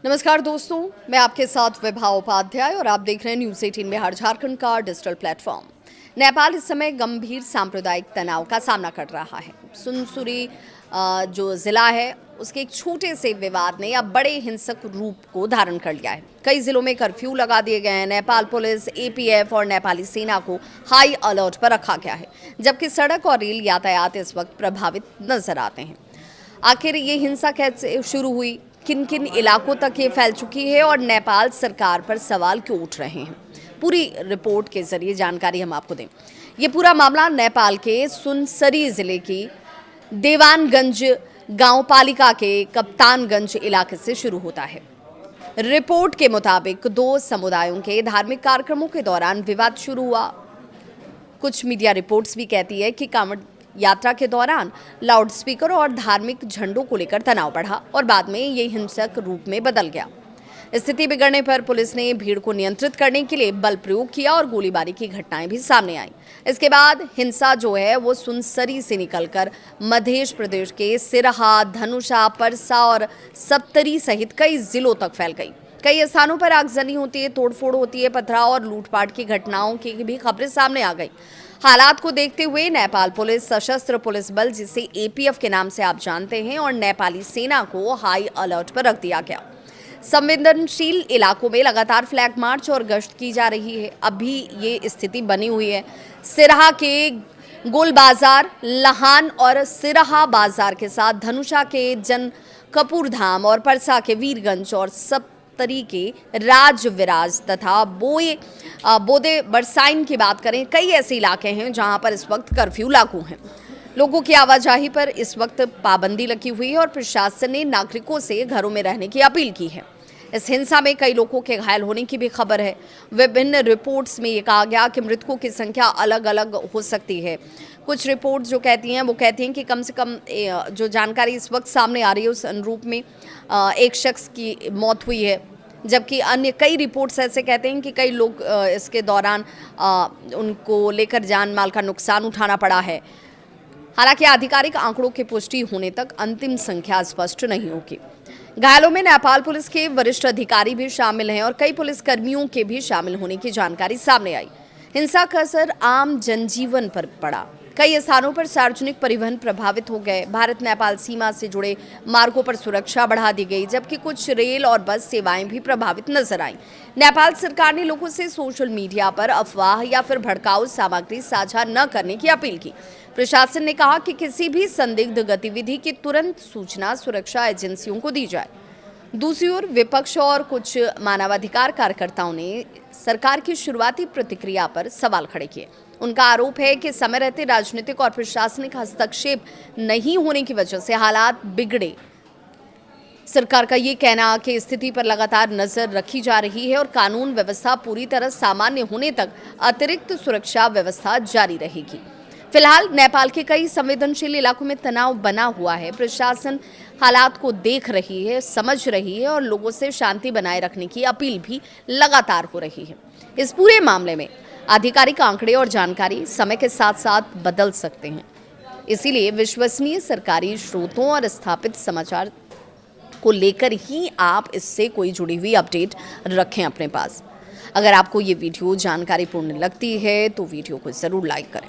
नमस्कार दोस्तों, मैं आपके साथ विभा उपाध्याय और आप देख रहे हैं न्यूज़ 18 बिहार झारखंड का डिजिटल प्लेटफॉर्म। नेपाल इस समय गंभीर सांप्रदायिक तनाव का सामना कर रहा है। सुनसुरी जो ज़िला है उसके एक छोटे से विवाद ने अब बड़े हिंसक रूप को धारण कर लिया है। कई जिलों में कर्फ्यू लगा दिए गए हैं। नेपाल पुलिस, एपीएफ और नेपाली सेना को हाई अलर्ट पर रखा गया है, जबकि सड़क और रेल यातायात इस वक्त प्रभावित नजर आते हैं। आखिर ये हिंसा कैसे शुरू हुई, किन किन इलाकों तक ये फैल चुकी है और नेपाल सरकार पर सवाल क्यों उठ रहे हैं, पूरी रिपोर्ट के जरिए जानकारी हम आपको दें। ये पूरा मामला नेपाल के सुनसरी जिले की देवानगंज गांव पालिका के कप्तानगंज इलाके से शुरू होता है। रिपोर्ट के मुताबिक दो समुदायों के धार्मिक कार्यक्रमों के दौरान विवाद शुरू हुआ। कुछ मीडिया रिपोर्ट्स भी कहती है कि कांवड़ यात्रा के दौरान लाउडस्पीकर और धार्मिक झंडों को लेकर तनाव बढ़ा और बाद में ये हिंसक रूप में बदल गया। स्थिति बिगड़ने पर पुलिस ने भीड़ को नियंत्रित करने के लिए बल प्रयोग किया और गोलीबारी की घटनाएं भी सामने आई। इसके बाद हिंसा जो है वो सुनसरी से निकलकर मध्य प्रदेश के सिरहा, धनुषा, परसा और सप्तरी सहित कई जिलों तक फैल गई। कई स्थानों पर आगजनी होती है, तोड़फोड़ होती है, पथराव और लूटपाट की घटनाओं की भी खबरें सामने आ गई। हालात को देखते हुए नेपाल पुलिस, सशस्त्र पुलिस बल जिसे एपीएफ के नाम से आप जानते हैं, और नेपाली सेना को हाई अलर्ट पर रख दिया गया। संवेदनशील इलाकों में लगातार फ्लैग मार्च और गश्त की जा रही है। अभी ये स्थिति बनी हुई है। सिरहा के गोल बाजार, लहान और सिरहा बाजार के साथ धनुषा के जन कपूरधाम और परसा के वीरगंज और सप्तरी के राज विराज तथा बोदे बरसाइन की बात करें, कई ऐसे इलाके हैं जहां पर इस वक्त कर्फ्यू लागू है। लोगों की आवाजाही पर इस वक्त पाबंदी लगी हुई है और प्रशासन ने नागरिकों से घरों में रहने की अपील की है। इस हिंसा में कई लोगों के घायल होने की भी खबर है। विभिन्न रिपोर्ट्स में ये कहा गया कि मृतकों की संख्या अलग अलग हो सकती है। कुछ रिपोर्ट्स जो कहती हैं वो कहती हैं कि कम से कम जो जानकारी इस वक्त सामने आ रही है उस अनुरूप में एक शख्स की मौत हुई है, जबकि अन्य कई रिपोर्ट्स ऐसे कहते हैं कि कई लोग इसके दौरान उनको लेकर जान माल का नुकसान उठाना पड़ा है। हालांकि आधिकारिक आंकड़ों की पुष्टि होने तक अंतिम संख्या स्पष्ट नहीं होगी। घायलों में नेपाल पुलिस के वरिष्ठ अधिकारी भी शामिल हैं और कई पुलिसकर्मियों के भी शामिल होने की जानकारी सामने आई। हिंसा का असर आम जनजीवन पर पड़ा। कई स्थानों पर सार्वजनिक परिवहन प्रभावित हो गए। भारत नेपाल सीमा से जुड़े मार्गों पर सुरक्षा बढ़ा दी गई, जबकि कुछ रेल और बस सेवाएं भी प्रभावित नजर आईं। नेपाल सरकार ने लोगों से सोशल मीडिया पर अफवाह या फिर भड़काऊ सामग्री साझा न करने की अपील की। प्रशासन ने कहा कि किसी भी संदिग्ध गतिविधि की तुरंत सूचना सुरक्षा एजेंसियों को दी जाए। दूसरी ओर विपक्ष और कुछ मानवाधिकार कार्यकर्ताओं ने सरकार की शुरुआती प्रतिक्रिया पर सवाल खड़े किए। उनका आरोप है कि समय रहते राजनीतिक और प्रशासनिक हस्तक्षेप नहीं होने की वजह से हालात बिगड़े। सरकार का ये कहना कि स्थिति पर लगातार नजर रखी जा रही है और कानून व्यवस्था पूरी तरह सामान्य होने तक अतिरिक्त सुरक्षा व्यवस्था जारी रहेगी। फिलहाल नेपाल के कई संवेदनशील इलाकों में तनाव बना हुआ है। प्रशासन हालात को देख रही है, समझ रही है और लोगों से शांति बनाए रखने की अपील भी लगातार हो रही है। इस पूरे मामले में आधिकारिक आंकड़े और जानकारी समय के साथ साथ बदल सकते हैं, इसीलिए विश्वसनीय सरकारी स्रोतों और स्थापित समाचार को लेकर ही आप इससे कोई जुड़ी हुई अपडेट रखें अपने पास। अगर आपको ये वीडियो जानकारीपूर्ण लगती है तो वीडियो को ज़रूर लाइक करें।